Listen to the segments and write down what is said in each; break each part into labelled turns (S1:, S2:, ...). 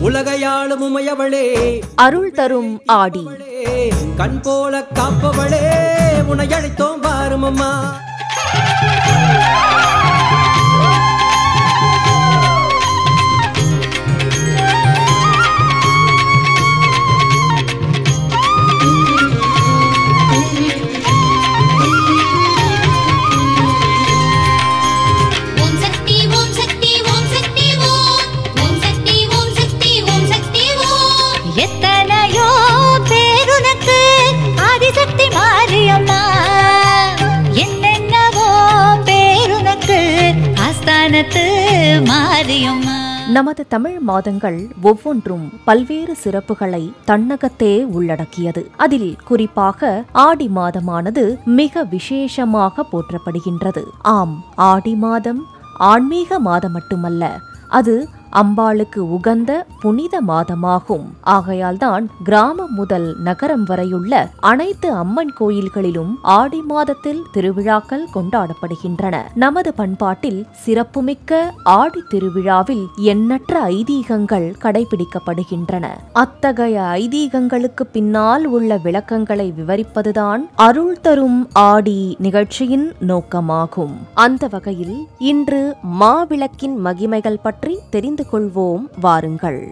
S1: உலகையாளும் உமையவளே,
S2: அருள் தரும் ஆடி,
S1: கண் போல காப்பவளே, உன்னை அழைத்தோம் வாரும் அம்மா.
S2: நமது தமிழ் மாதங்கள் ஒவ்வொன்றும் பல்வேறு சிறப்புகளை தன்னகத்தே உள்ளடக்கியது. அதில் குறிப்பாக ஆடி மாதமானது மிக விசேஷமாக போற்றப்படுகின்றது. ஆம், ஆடி மாதம் ஆன்மீக மாதம் மட்டுமல்ல, அது அம்பாளுக்கு உகந்த புனித மாதமாகும். ஆகையால்தான் கிராமம் முதல் நகரம் வரையுள்ள அனைத்து அம்மன் கோயில்களிலும் ஆடி மாதத்தில் திருவிழாக்கள் கொண்டாடப்படுகின்றன. நமது பண்பாட்டில் சிறப்புமிக்க ஆடி திருவிழாவில் எண்ணற்ற ஐதீகங்கள் கடைபிடிக்கப்படுகின்றன. அத்தகைய ஐதீகங்களுக்கு பின்னால் உள்ள விளக்கங்களை விவரிப்பதுதான் அருள் தரும் ஆடி நிகழ்ச்சியின் நோக்கமாகும். அந்த வகையில் இன்று மாவிளக்கின் மகிமைகள் பற்றி தெரிந்து கொள்வோம், வாருங்கள்.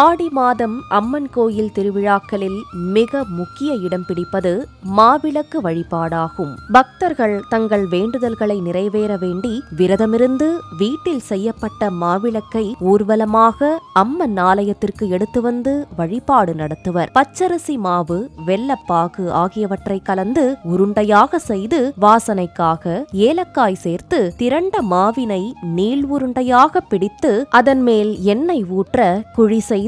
S2: ஆடி மாதம் அம்மன் கோயில் திருவிழாக்களில் மிக முக்கிய இடம் பிடிப்பது மாவிளக்கு வழிபாடாகும். பக்தர்கள் தங்கள் வேண்டுதல்களை நிறைவேற வேண்டி விரதமிருந்து வீட்டில் செய்யப்பட்ட மாவிளக்கை ஊர்வலமாக அம்மன் ஆலயத்திற்கு எடுத்து வந்து வழிபாடு நடத்துவர். பச்சரிசி மாவு, வெல்லப்பாகு ஆகியவற்றை கலந்து உருண்டையாக செய்து வாசனைக்காக ஏலக்காய் சேர்த்து திரண்ட மாவினை நீள் உருண்டையாக பிடித்து அதன் மேல் எண்ணெய் ஊற்ற குழி செய்து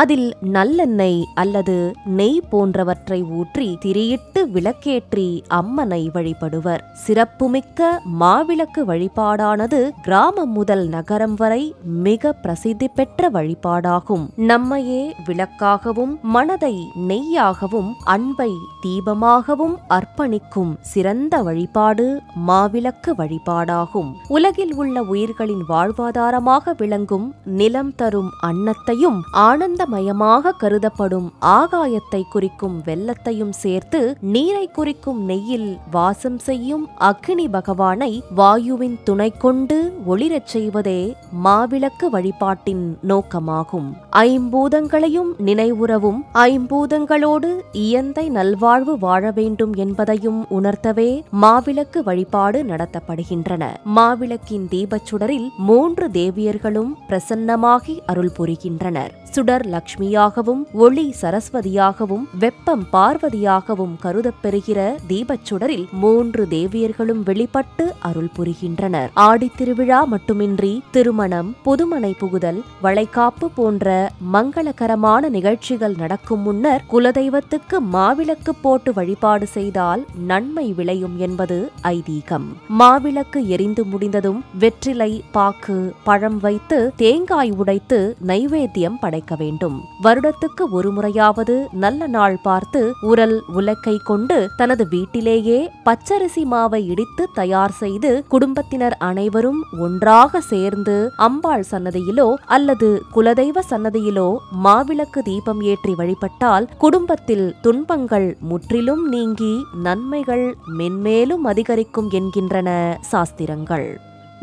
S2: அதில் நல்லெண்ணெய் அல்லது நெய் போன்றவற்றை ஊற்றி திரியிட்டு விளக்கேற்றி அம்மனை வழிபடுவர். சிறப்புமிக்க மாவிளக்கு வழிபாடானது கிராமம் முதல் நகரம் வரை மிக பிரசித்தி பெற்ற வழிபாடாகும். நம்மையே விளக்காகவும் மனதை நெய்யாகவும் அன்பை தீபமாகவும் அர்ப்பணிக்கும் சிறந்த வழிபாடு மாவிளக்கு வழிபாடாகும். உலகில் உள்ள உயிர்களின் வாழ்வாதாரமாக விளங்கும் நிலம் தரும் அன்னத்தையும் ஆனந்தமயமாக கருதப்படும் ஆகாயத்தை குறிக்கும் வெள்ளத்தையும் சேர்த்து நீரை குறிக்கும் நெய்யில் வாசம் செய்யும் அக்னி பகவானை வாயுவின் துணை கொண்டு ஒளிரச் செய்வதே மாவிளக்கு வழிபாட்டின் நோக்கமாகும். ஐம்பூதங்களையும் நினைவுறவும் ஐம்பூதங்களோடு இயந்தை நல்வாழ்வு வாழ வேண்டும் என்பதையும் உணர்த்தவே மாவிளக்கு வழிபாடு நடத்தப்படுகின்றன. மாவிளக்கின் தீபச்சுடரில் 3 தேவியர்களும் பிரசன்னமாகி அருள் புரிகின்றனர். சுடர் லக்ஷ்மியாகவும் ஒளி சரஸ்வதியாகவும் வெப்பம் பார்வதியாகவும் கருதப்பெறுகிற தீபச்சுடரில் 3 தேவியர்களும் வெளிப்பட்டு அருள் புரிகின்றனர். ஆடித் திருவிழா மட்டுமின்றி திருமணம், புதுமனை புகுதல், வளைகாப்பு போன்ற மங்களகரமான நிகழ்ச்சிகள் நடக்கும் முன்னர் குலதெய்வத்துக்கு மாவிளக்கு போட்டு வழிபாடு செய்தால் நன்மை விளையும் என்பது ஐதீகம். மாவிளக்கு எரிந்து முடிந்ததும் வெற்றிலை, பாக்கு, பழம் வைத்து தேங்காய் உடைத்து நைவேத்தியம் படைக்க வேண்டும். வருடத்துக்கு ஒரு முறையாவது நல்ல நாள் பார்த்து உரல் உலக்கை கொண்டு தனது வீட்டிலேயே பச்சரிசி மாவை இடித்து தயார் செய்து குடும்பத்தினர் அனைவரும் ஒன்றாக சேர்ந்து அம்பாள் சன்னதியிலோ அல்லது குலதெய்வ சன்னதியிலோ மாவிளக்கு தீபம் ஏற்றி வழிபட்டால் குடும்பத்தில் துன்பங்கள் முற்றிலும் நீங்கி நன்மைகள் மென்மேலும் அதிகரிக்கும் என்கின்றன சாஸ்திரங்கள்.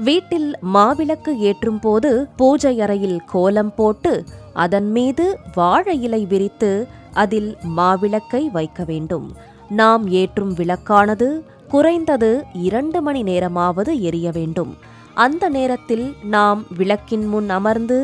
S2: வீட்டில் மாவிளக்கு ஏற்றும் போது பூஜை அறையில் கோலம் போட்டு அதன் மீது வாழை இலை விரித்து அதில் மாவிளக்கை வைக்க வேண்டும். நாம் ஏற்றும் விளக்கானது குறைந்தது 2 மணி நேரமாவது எரிய வேண்டும். அந்த நேரத்தில் நாம் விளக்கின் முன் அமர்ந்து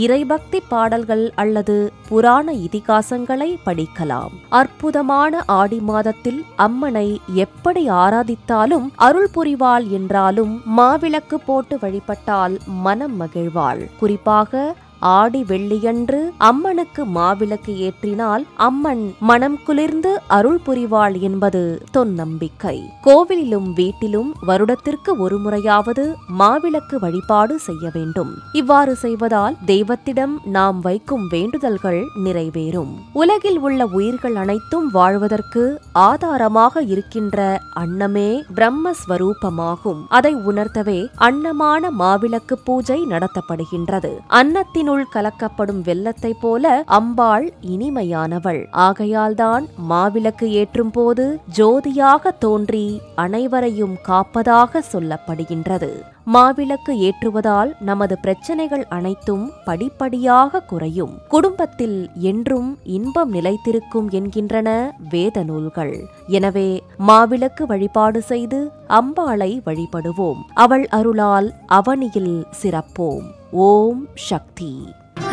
S2: இறைபக்தி பாடல்கள் அல்லது புராண இதிகாசங்களை படிக்கலாம். அற்புதமான ஆடி மாதத்தில் அம்மனை எப்படி ஆராதித்தாலும் அருள் புரிவாள் என்றாலும் மாவிளக்கு போட்டு வழிபட்டால் மனம் மகிழ்வாள். குறிப்பாக ஆடி வெள்ளியன்று அம்மனுக்கு மாவிளக்கு ஏற்றினால் அம்மன் மனம் குளிர்ந்து அருள் புரிவாள் என்பது தொன்னம்பிக்கை. கோவிலிலும் வீட்டிலும் வருடத்திற்கு ஒரு முறையாவது மாவிளக்கு வழிபாடு செய்ய வேண்டும். இவ்வாறு செய்வதால் தெய்வத்திடம் நாம் வைக்கும் வேண்டுதல்கள் நிறைவேறும். உலகில் உள்ள உயிர்கள் அனைத்தும் வாழ்வதற்கு ஆதாரமாக இருக்கின்ற அன்னமே பிரம்மஸ்வரூபமாகும். அதை உணர்த்தவே அன்னமான மாவிளக்கு பூஜை நடத்தப்படுகின்றது. அன்னத்தின் கலக்கப்படும் வெல்லத்தை போல அம்பாள் இனிமையானவள். ஆகையால்தான் மாவிளக்கு ஏற்றும் போது ஜோதியாக தோன்றி அனைவரையும் காப்பதாக சொல்லப்படுகின்றது. மாவிளக்கு ஏற்றுவதால் நமது பிரச்சனைகள் அனைத்தும் படிப்படியாக குறையும். குடும்பத்தில் என்றும் இன்பம் நிலைத்திருக்கும் என்கின்றன வேத நூல்கள். எனவே மாவிளக்கு வழிபாடு செய்து அம்பாளை வழிபடுவோம். அவள் அருளால் அவனியில் சிறப்போம். ஓம் சக்தி.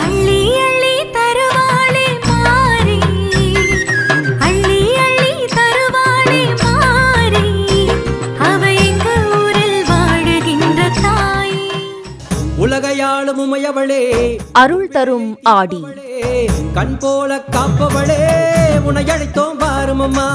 S3: அள்ளி அள்ளி தருவாளே மாரி, அள்ளி அள்ளி தருவாளே மாரி, அவ எங்க ஊரில் வாழுகின்ற தாய்.
S1: உலகையாளும் உமையவளே,
S2: அருள் தரும் ஆடி,
S1: கண் போல காப்பவளே, உன்னை அழைத்தோம் வாரும் அம்மா.